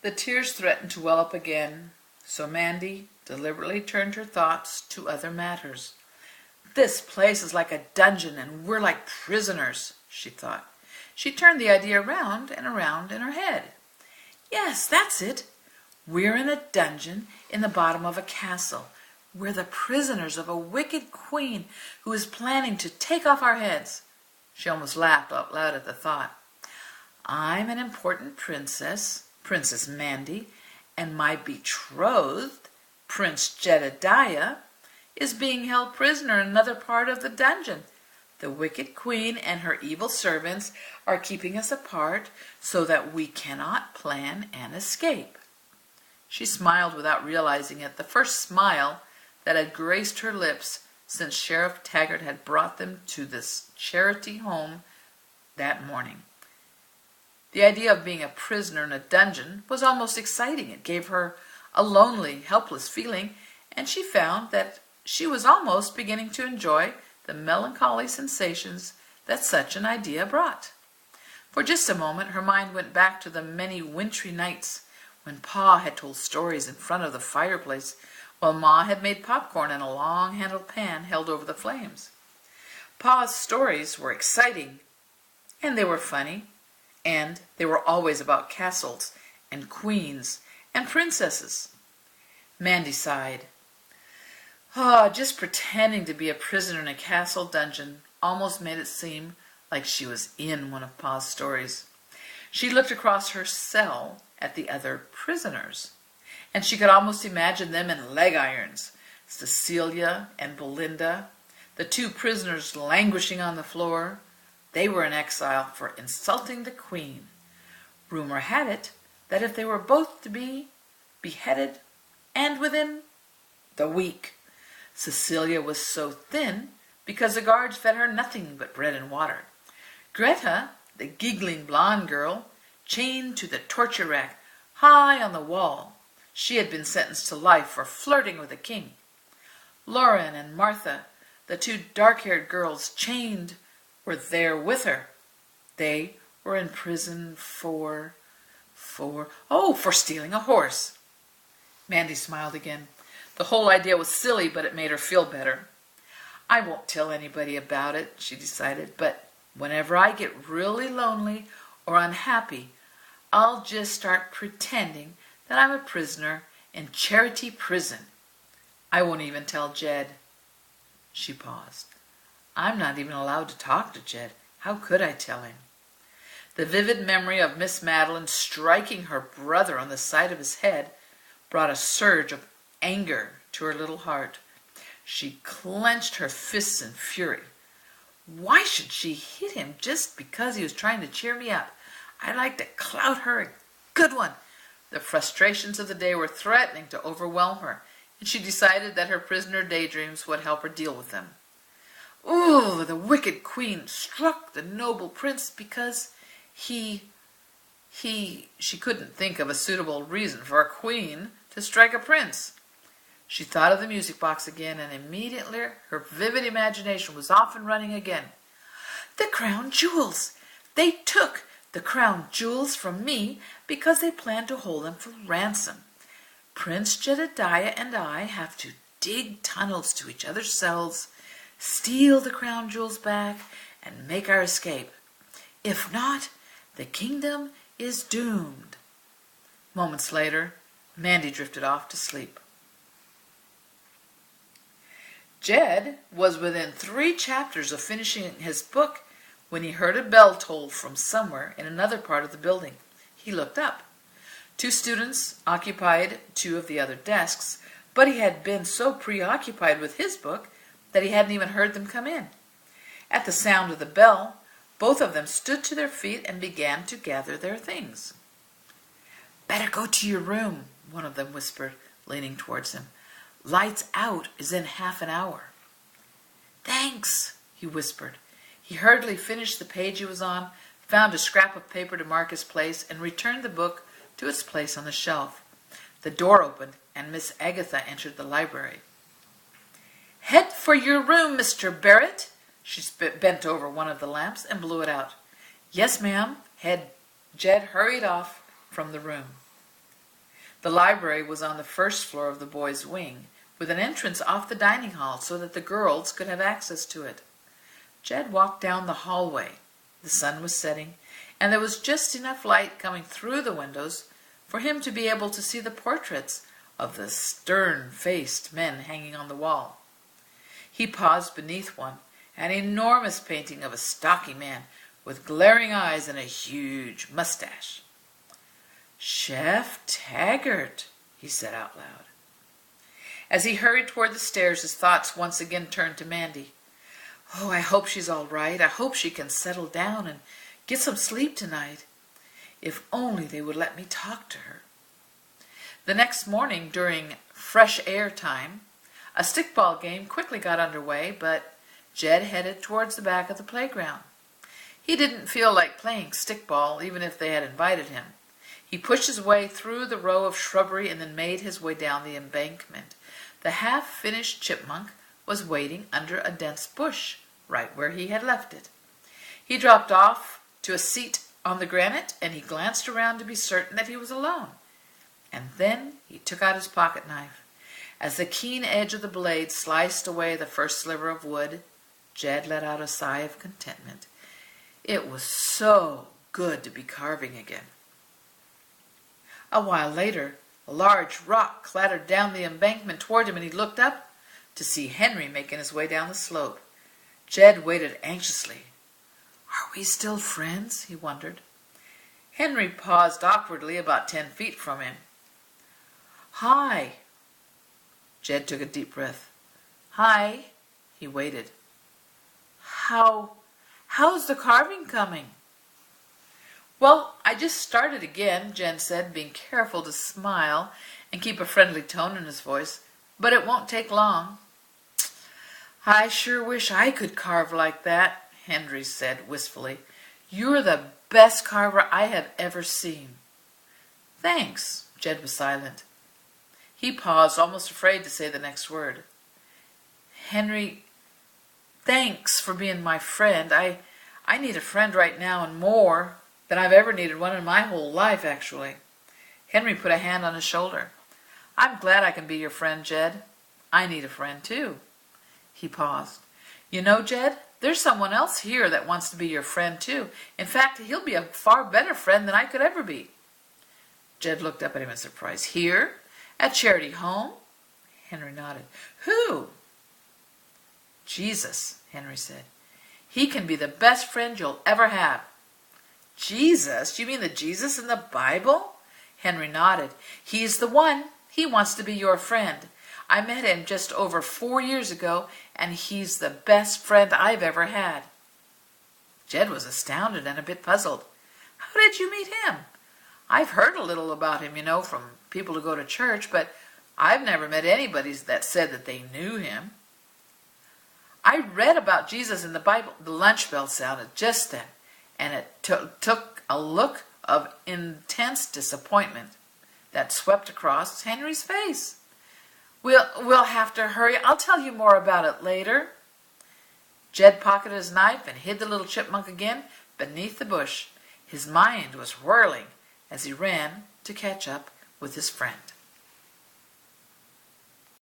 The tears threatened to well up again, so Mandy deliberately turned her thoughts to other matters. "This place is like a dungeon, and we're like prisoners," she thought. She turned the idea around and around in her head. "Yes, that's it. We're in a dungeon in the bottom of a castle. We're the prisoners of a wicked queen who is planning to take off our heads." She almost laughed out loud at the thought. "I'm an important princess, Princess Mandy, and my betrothed, Prince Jedediah, is being held prisoner in another part of the dungeon. The wicked queen and her evil servants are keeping us apart so that we cannot plan an escape." She smiled without realizing it, the first smile that had graced her lips since Sheriff Taggart had brought them to this charity home that morning. The idea of being a prisoner in a dungeon was almost exciting. It gave her a lonely, helpless feeling, and she found that she was almost beginning to enjoy the melancholy sensations that such an idea brought. For just a moment her mind went back to the many wintry nights when Pa had told stories in front of the fireplace while Ma had made popcorn in a long-handled pan held over the flames. Pa's stories were exciting, and they were funny, and they were always about castles and queens and princesses. Mandy sighed. Just pretending to be a prisoner in a castle dungeon almost made it seem like she was in one of Pa's stories. She looked across her cell at the other prisoners, and she could almost imagine them in leg irons, Cecilia and Belinda, the two prisoners languishing on the floor. They were in exile for insulting the queen. Rumor had it that if they were both to be beheaded, and within the week. Cecilia was so thin because the guards fed her nothing but bread and water. Greta, the giggling blonde girl, chained to the torture rack high on the wall. She had been sentenced to life for flirting with the king. Lauren and Martha, the two dark-haired girls chained, were there with her. They were in prison for stealing a horse. Mandy smiled again. The whole idea was silly, but it made her feel better. "I won't tell anybody about it," she decided, "but whenever I get really lonely or unhappy, I'll just start pretending that I'm a prisoner in Charity Prison. I won't even tell Jed." She paused. "I'm not even allowed to talk to Jed. How could I tell him?" The vivid memory of Miss Madeline striking her brother on the side of his head brought a surge of anger to her little heart. She clenched her fists in fury. Why should she hit him just because he was trying to cheer me up? I'd like to clout her a good one. The frustrations of the day were threatening to overwhelm her, and she decided that her prisoner daydreams would help her deal with them. Ooh, the wicked queen struck the noble prince because she couldn't think of a suitable reason for a queen to strike a prince. She thought of the music box again, and immediately her vivid imagination was off and running again. The crown jewels! They took the crown jewels from me because they planned to hold them for ransom. Prince Jedediah and I have to dig tunnels to each other's cells, steal the crown jewels back, and make our escape. If not, the kingdom is doomed. Moments later, Mandy drifted off to sleep. Jed was within 3 chapters of finishing his book when he heard a bell toll from somewhere in another part of the building. He looked up. 2 students occupied 2 of the other desks, but he had been so preoccupied with his book that he hadn't even heard them come in. At the sound of the bell, both of them stood to their feet and began to gather their things. "Better go to your room," one of them whispered, leaning towards him. "Lights out is in half an hour." "Thanks," he whispered. He hurriedly finished the page he was on, found a scrap of paper to mark his place, and returned the book to its place on the shelf. The door opened, and Miss Agatha entered the library. "Head for your room, Mr. Barrett." She bent over one of the lamps and blew it out. "Yes, ma'am." Jed hurried off from the room. The library was on the first floor of the boys' wing, with an entrance off the dining hall so that the girls could have access to it. Jed walked down the hallway. The sun was setting, and there was just enough light coming through the windows for him to be able to see the portraits of the stern-faced men hanging on the wall. He paused beneath one, an enormous painting of a stocky man with glaring eyes and a huge mustache. "Chef Taggart," he said out loud. As he hurried toward the stairs, his thoughts once again turned to Mandy. "Oh, I hope she's all right. I hope she can settle down and get some sleep tonight. If only they would let me talk to her." The next morning, during fresh air time, a stickball game quickly got underway, but Jed headed towards the back of the playground. He didn't feel like playing stickball, even if they had invited him. He pushed his way through the row of shrubbery and then made his way down the embankment. The half-finished chipmunk was waiting under a dense bush, right where he had left it. He dropped off to a seat on the granite, and he glanced around to be certain that he was alone. And then he took out his pocket knife. As the keen edge of the blade sliced away the first sliver of wood, Jed let out a sigh of contentment. It was so good to be carving again. A while later, a large rock clattered down the embankment toward him, and he looked up to see Henry making his way down the slope. Jed waited anxiously. "Are we still friends?" he wondered. Henry paused awkwardly about 10 feet from him. "Hi." Jed took a deep breath. "Hi." He waited. How's the carving coming?" "Well, I just started again," Jen said, being careful to smile and keep a friendly tone in his voice. "But it won't take long." "I sure wish I could carve like that," Henry said wistfully. "You're the best carver I have ever seen." "Thanks." Jed was silent. He paused, almost afraid to say the next word. "Henry, thanks for being my friend. I need a friend right now, and more than I've ever needed one in my whole life, actually." Henry put a hand on his shoulder. "I'm glad I can be your friend, Jed. I need a friend, too." He paused. "You know, Jed, there's someone else here that wants to be your friend, too. In fact, he'll be a far better friend than I could ever be." Jed looked up at him in surprise. "Here? At Charity Home?" Henry nodded. "Who?" "Jesus," Henry said. "He can be the best friend you'll ever have." "Jesus? You mean the Jesus in the Bible?" Henry nodded. "He's the one. He wants to be your friend. I met him just over 4 years ago, and he's the best friend I've ever had." Jed was astounded and a bit puzzled. "How did you meet him? I've heard a little about him, from people who go to church, but I've never met anybody that said that they knew him." "I read about Jesus in the Bible." The lunch bell sounded just then, and it took a look of intense disappointment that swept across Henry's face. We'll have to hurry. I'll tell you more about it later." Jed pocketed his knife and hid the little chipmunk again beneath the bush. His mind was whirling as he ran to catch up with his friend.